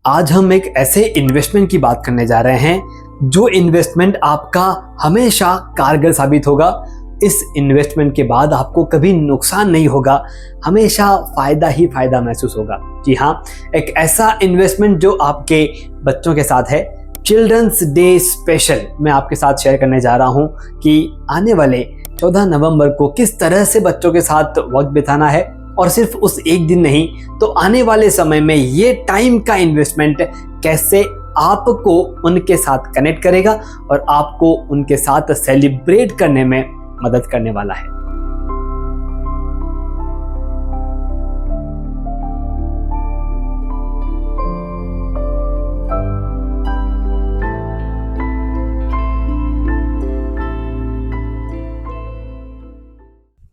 आज हम एक ऐसे इन्वेस्टमेंट की बात करने जा रहे हैं जो इन्वेस्टमेंट आपका हमेशा कारगर साबित होगा। इस इन्वेस्टमेंट के बाद आपको कभी नुकसान नहीं होगा, हमेशा फायदा ही फायदा महसूस होगा। जी हाँ, एक ऐसा इन्वेस्टमेंट जो आपके बच्चों के साथ है। चिल्ड्रंस डे स्पेशल मैं आपके साथ शेयर करने जा रहा हूँ कि आने वाले 14 नवंबर को किस तरह से बच्चों के साथ वक्त बिताना है, और सिर्फ उस एक दिन नहीं तो आने वाले समय में ये टाइम का इन्वेस्टमेंट कैसे आपको उनके साथ कनेक्ट करेगा और आपको उनके साथ सेलिब्रेट करने में मदद करने वाला है।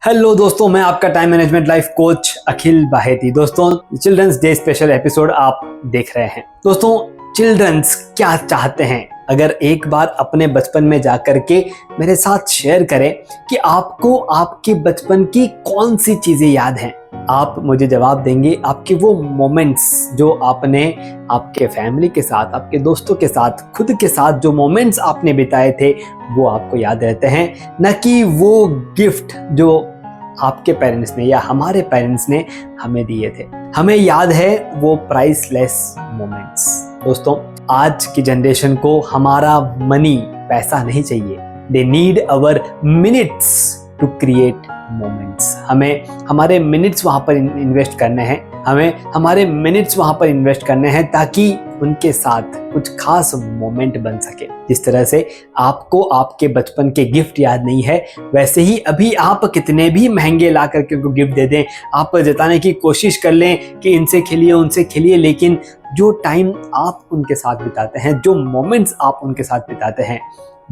हेलो दोस्तों, मैं आपका टाइम मैनेजमेंट लाइफ कोच अखिल बाहेती। दोस्तों, चिल्ड्रंस डे स्पेशल एपिसोड आप देख रहे हैं। दोस्तों, चिल्ड्रंस क्या चाहते हैं? अगर एक बार अपने बचपन में जाकर के मेरे साथ शेयर करें कि आपको आपके बचपन की कौन सी चीजें याद हैं, आप मुझे जवाब देंगे आपके वो मोमेंट्स जो आपने आपके फैमिली के साथ, आपके दोस्तों के साथ, खुद के साथ जो मोमेंट्स आपने बिताए थे वो आपको याद रहते हैं, न कि वो गिफ्ट जो आपके पेरेंट्स ने या हमारे पेरेंट्स ने हमें दिए थे। हमें याद है वो प्राइसलेस मोमेंट्स। दोस्तों, आज की जनरेशन को हमारा मनी, पैसा नहीं चाहिए। They need our minutes to create moments. हमें हमारे मिनट्स वहाँ पर इन्वेस्ट करने हैं, हमें हमारे मिनट्स वहाँ पर इन्वेस्ट करने हैं ताकि उनके साथ कुछ खास मोमेंट बन सके। जिस तरह से आपको आपके बचपन के गिफ्ट याद नहीं है, वैसे ही अभी आप कितने भी महंगे ला करके उनको गिफ्ट दे दें, आप जताने की कोशिश कर लें कि इनसे खेलिए, उनसे खेलिए, लेकिन जो टाइम आप उनके साथ बिताते हैं, जो मोमेंट्स आप उनके साथ बिताते हैं,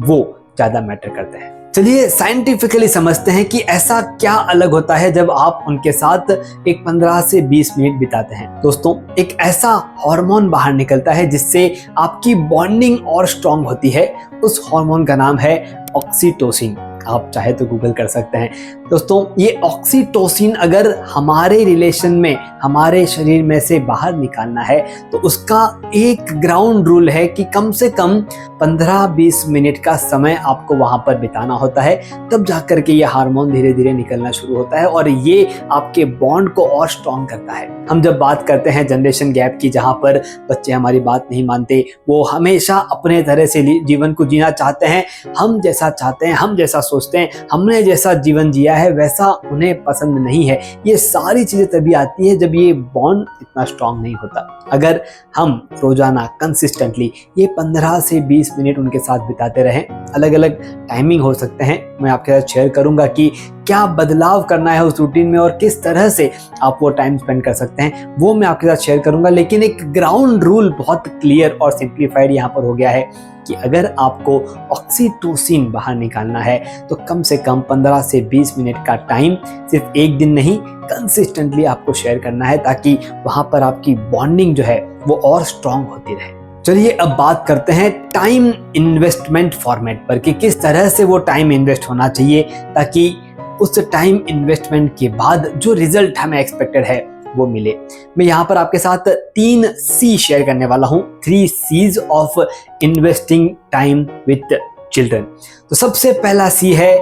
वो ज़्यादा मैटर करते हैं। चलिए साइंटिफिकली समझते हैं कि ऐसा क्या अलग होता है जब आप उनके साथ एक 15 से 20 मिनट बिताते हैं। दोस्तों, एक ऐसा हार्मोन बाहर निकलता है जिससे आपकी बॉन्डिंग और स्ट्रांग होती है। उस हार्मोन का नाम है ऑक्सीटोसिन। आप चाहे तो गूगल कर सकते हैं। दोस्तों, ये ऑक्सीटोसिन अगर हमारे रिलेशन में, हमारे शरीर में से बाहर निकालना है तो उसका एक ग्राउंड रूल है कि कम से कम 15-20 मिनट का समय आपको वहां पर बिताना होता है। तब जाकर के ये हार्मोन धीरे धीरे निकलना शुरू होता है और ये आपके बॉन्ड को और स्ट्रॉन्ग करता है। हम जब बात करते हैं जनरेशन गैप की, जहां पर बच्चे हमारी बात नहीं मानते, वो हमेशा अपने तरह से जीवन को जीना चाहते हैं, हम जैसा चाहते हैं, हम जैसा सोचते हैं, हमने जैसा जीवन जिया है वैसा उन्हें पसंद नहीं है। ये सारी चीजें तभी आती है जब ये बॉन्ड इतना स्ट्रांग नहीं होता। अगर हम रोजाना कंसिस्टेंटली ये 15 से 20 मिनट उनके साथ बिताते रहें, अलग अलग टाइमिंग हो सकते हैं, मैं आपके साथ शेयर करूंगा कि क्या बदलाव करना है उस रूटीन में और किस तरह से आप वो टाइम स्पेंड कर सकते हैं, वो मैं आपके साथ शेयर करूंगा। लेकिन एक ग्राउंड रूल बहुत क्लियर और सिंप्लीफाइड यहाँ पर हो गया है कि अगर आपको ऑक्सीटोसिन बाहर निकालना है तो कम से कम 15 से 20 मिनट का टाइम सिर्फ एक दिन नहीं, कंसिस्टेंटली आपको शेयर करना है ताकि वहां पर आपकी बॉन्डिंग जो है वो और स्ट्रांग होती रहे। चलिए अब बात करते हैं टाइम इन्वेस्टमेंट फॉर्मेट पर कि किस तरह से वो टाइम इन्वेस्ट होना चाहिए ताकि उस टाइम इन्वेस्टमेंट के बाद जो रिजल्ट हमें एक्सपेक्टेड है वो मिले। मैं यहाँ पर आपके साथ 3 C शेयर करने वाला हूँ, 3 C's of investing time with children. तो सबसे पहला C है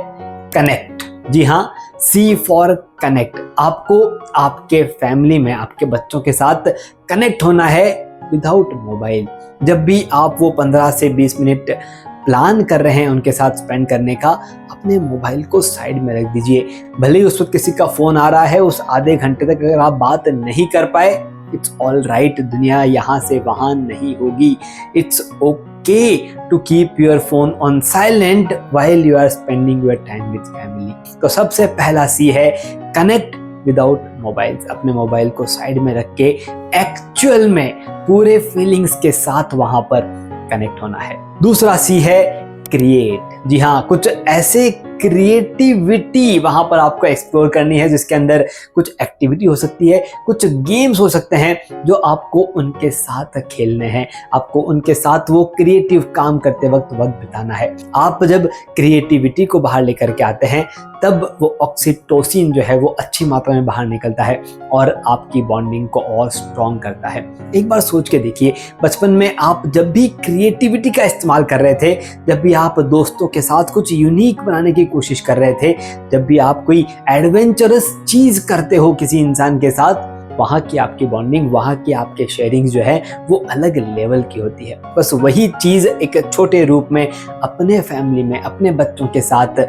कनेक्ट। जी हाँ, C फॉर कनेक्ट। आपको आपके फैमिली में, आपके बच्चों के साथ कनेक्ट होना है विदाउट मोबाइल। जब भी आप वो 15 से 20 मिनट प्लान कर रहे हैं उनके साथ स्पेंड करने का, अपने मोबाइल को साइड में रख दीजिए। भले ही उस वक्त किसी का फोन आ रहा है, उस आधे घंटे तक अगर आप बात नहीं कर पाए, इट्स ऑल राइट। दुनिया यहाँ से वहां नहीं होगी। It's okay to keep your phone on silent while you are spending your time with family. तो सबसे पहला C है कनेक्ट विदाउट मोबाइल। अपने मोबाइल को साइड में रख के एक्चुअल में पूरे फीलिंग्स के साथ वहां पर कनेक्ट होना है। दूसरा C है क्रिएट। जी हाँ, कुछ ऐसे क्रिएटिविटी वहां पर आपको एक्सप्लोर करनी है जिसके अंदर कुछ एक्टिविटी हो सकती है, कुछ गेम्स हो सकते हैं जो आपको उनके साथ खेलने हैं, आपको उनके साथ वो क्रिएटिव काम करते वक्त बिताना है। आप जब क्रिएटिविटी को बाहर लेकर के आते हैं तब वो ऑक्सीटोसिन जो है वो अच्छी मात्रा में बाहर निकलता है और आपकी बॉन्डिंग को और स्ट्रॉन्ग करता है। एक बार सोच के देखिए, बचपन में आप जब भी क्रिएटिविटी का इस्तेमाल कर रहे थे, जब भी आप दोस्तों के साथ कुछ यूनिक बनाने की कोशिश कर रहे थे, जब भी आप कोई एडवेंचरस चीज करते हो किसी इंसान के साथ, वहाँ की आपकी बॉन्डिंग, वहाँ की आपके शेयरिंग जो है वो अलग लेवल की होती है। बस वही चीज़ एक छोटे रूप में अपने फैमिली में, अपने बच्चों के साथ,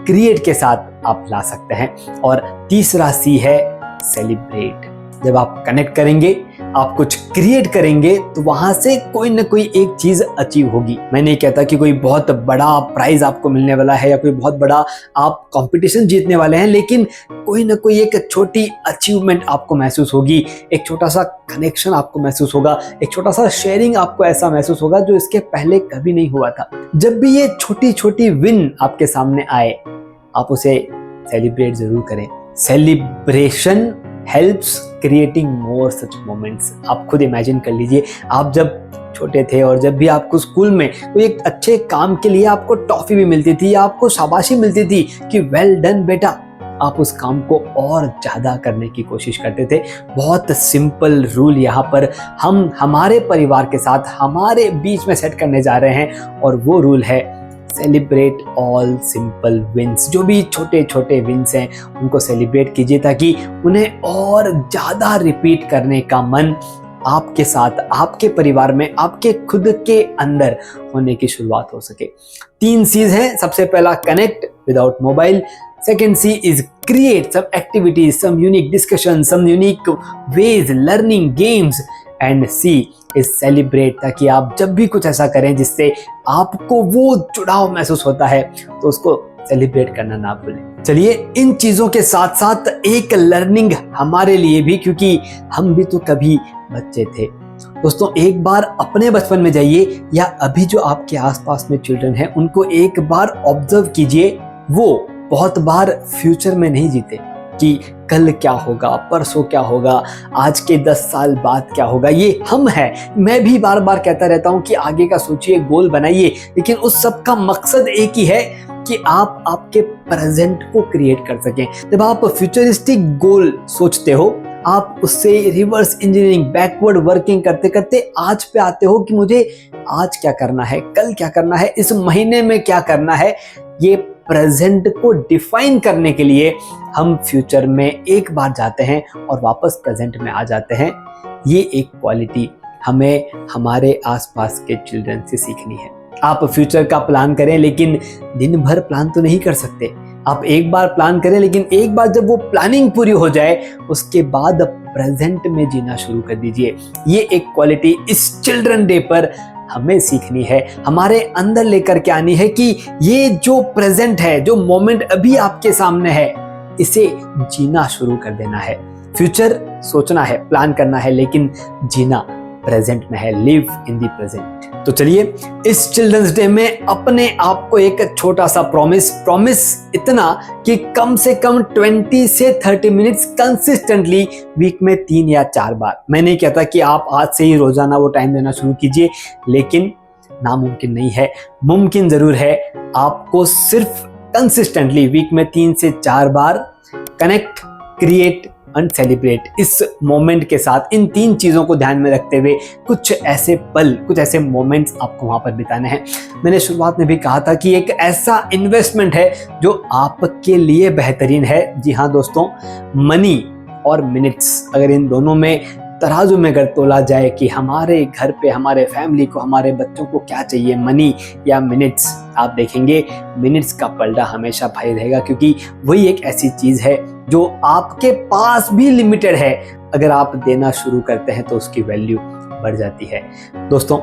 क्रिएट के साथ आप ला सकते हैं। और तीसरा सी है सेलिब्रेट। जब आप कनेक्ट करेंगे, आप कुछ क्रिएट करेंगे, तो वहां से कोई ना कोई एक चीज अचीव होगी। मैं नहीं कहता कि कोई बहुत बड़ा प्राइज आपको मिलने वाला है या कोई बहुत बड़ा आप कंपटीशन जीतने वाले हैं, लेकिन कोई ना कोई एक छोटी अचीवमेंट आपको महसूस होगी, एक छोटा सा कनेक्शन आपको महसूस होगा, एक छोटा सा शेयरिंग आपको ऐसा महसूस होगा जो इसके पहले कभी नहीं हुआ था। जब भी ये छोटी छोटी विन आपके सामने आए, आप उसे सेलिब्रेट जरूर करें। सेलिब्रेशन हेल्प्स क्रिएटिंग मोर सच मोमेंट्स। आप खुद इमेजिन कर लीजिए, आप जब छोटे थे और जब भी आपको स्कूल में कोई एक अच्छे काम के लिए आपको टॉफी भी मिलती थी, आपको शाबाशी मिलती थी कि वेल डन बेटा, आप उस काम को और ज़्यादा करने की कोशिश करते थे। बहुत सिंपल रूल यहाँ पर हम हमारे परिवार के साथ हमारे बीच में सेट करने जा रहे हैं, और वो रूल है सेलिब्रेट ऑल सिंपल विंस। जो भी छोटे छोटे विंस हैं उनको सेलिब्रेट कीजिए, ताकि उन्हें और ज़्यादा रिपीट करने का मन आपके साथ, आपके परिवार में, आपके खुद के अंदर होने की शुरुआत हो सके। 3 चीज़ है। सबसे पहला, connect without mobile. Second C is create some activities, some unique discussions, some unique ways, learning games. And C is celebrate, ताकि आप जब भी कुछ ऐसा करें जिससे आपको वो जुड़ाव महसूस होता है, तो उसको सेलिब्रेट करना ना भूलें। चलिए, इन चीज़ों के साथ साथ एक लर्निंग हमारे लिए भी, क्योंकि हम भी तो कभी बच्चे थे। दोस्तों, एक बार अपने बचपन में जाइए, या अभी जो आपके आसपास में चिल्ड्रन हैं उनको एक बार ऑब्जर्व कीजिए। वो बहुत बार फ्यूचर में नहीं जीते कि कल क्या होगा, परसों क्या होगा, आज के 10 साल बाद क्या होगा। ये हम हैं। मैं भी बार बार कहता रहता हूँ कि आगे का सोचिए, गोल बनाइए, लेकिन उस सब का मकसद एक ही है कि आप आपके प्रेजेंट को क्रिएट कर सकें। जब आप फ्यूचरिस्टिक गोल सोचते हो, आप उससे रिवर्स इंजीनियरिंग, बैकवर्ड वर्किंग करते करते आज पे आते हो कि मुझे आज क्या करना है, कल क्या करना है, इस महीने में क्या करना है। ये प्रेजेंट को डिफाइन करने के लिए हम फ्यूचर में एक बार जाते हैं और वापस प्रेजेंट में आ जाते हैं। ये एक क्वालिटी हमें हमारे आसपास के चिल्ड्रन से सीखनी है। आप फ्यूचर का प्लान करें, लेकिन दिन भर प्लान तो नहीं कर सकते। आप एक बार प्लान करें, लेकिन एक बार जब वो प्लानिंग पूरी हो जाए, उसके बाद प्रेजेंट में जीना शुरू कर दीजिए। ये एक क्वालिटी इस चिल्ड्रन डे पर हमें सीखनी है, हमारे अंदर लेकर के आनी है कि ये जो प्रेजेंट है, जो मोमेंट अभी आपके सामने है, इसे जीना शुरू कर देना है। फ्यूचर सोचना है, प्लान करना है, लेकिन जीना प्रेजेंट में है। Live in the present. तो चलिए, इस चिल्ड्रंस डे में अपने आप को एक छोटा सा प्रॉमिस इतना कि कम से कम 20 से 30 मिनट्स कंसिस्टेंटली वीक में 3 या 4 बार। मैं नहीं कहता कि आप आज से ही रोजाना वो टाइम देना शुरू कीजिए, लेकिन नामुमकिन नहीं है, मुमकिन जरूर है। आपको सिर्फ कंसिस्टेंटली वीक में 3 से 4 बार कनेक्ट, क्रिएट एंड सेलिब्रेट, इस मोमेंट के साथ, इन 3 चीज़ों को ध्यान में रखते हुए कुछ ऐसे पल, कुछ ऐसे मोमेंट्स आपको वहाँ पर बिताने हैं। मैंने शुरुआत में भी कहा था कि एक ऐसा इन्वेस्टमेंट है जो आपके लिए बेहतरीन है। जी हाँ दोस्तों, मनी और मिनट्स, अगर इन दोनों में तराजू में अगर तोला जाए कि हमारे घर पे, हमारे फैमिली को, हमारे बच्चों को क्या चाहिए, मनी या मिनट्स, आप देखेंगे मिनट्स का पलड़ा हमेशा भारी रहेगा, क्योंकि वही एक ऐसी चीज़ है जो आपके पास भी लिमिटेड है। अगर आप देना शुरू करते हैं तो उसकी वैल्यू बढ़ जाती है। दोस्तों,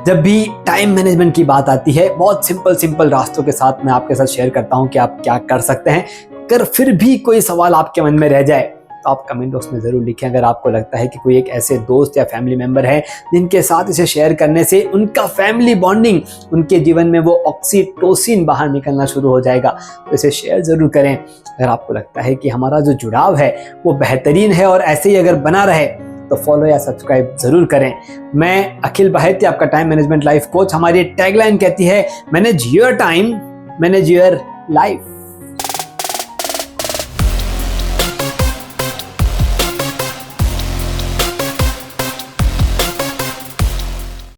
जब भी टाइम मैनेजमेंट की बात आती है, बहुत सिंपल रास्तों के साथ मैं आपके साथ शेयर करता हूं कि आप क्या कर सकते हैं। अगर फिर भी कोई सवाल आपके मन में रह जाए तो आप कमेंट बॉक्स में ज़रूर लिखें। अगर आपको लगता है कि कोई एक ऐसे दोस्त या फैमिली मेंबर है जिनके साथ इसे शेयर करने से उनका फैमिली बॉन्डिंग, उनके जीवन में वो ऑक्सीटोसिन बाहर निकलना शुरू हो जाएगा, तो इसे शेयर ज़रूर करें। अगर आपको लगता है कि हमारा जो जुड़ाव है वो बेहतरीन है और ऐसे ही अगर बना रहे, तो फॉलो या सब्सक्राइब ज़रूर करें। मैं अखिल बाहेती, आपका टाइम मैनेजमेंट लाइफ कोच। हमारी टैगलाइन कहती है, manage your time, manage your life.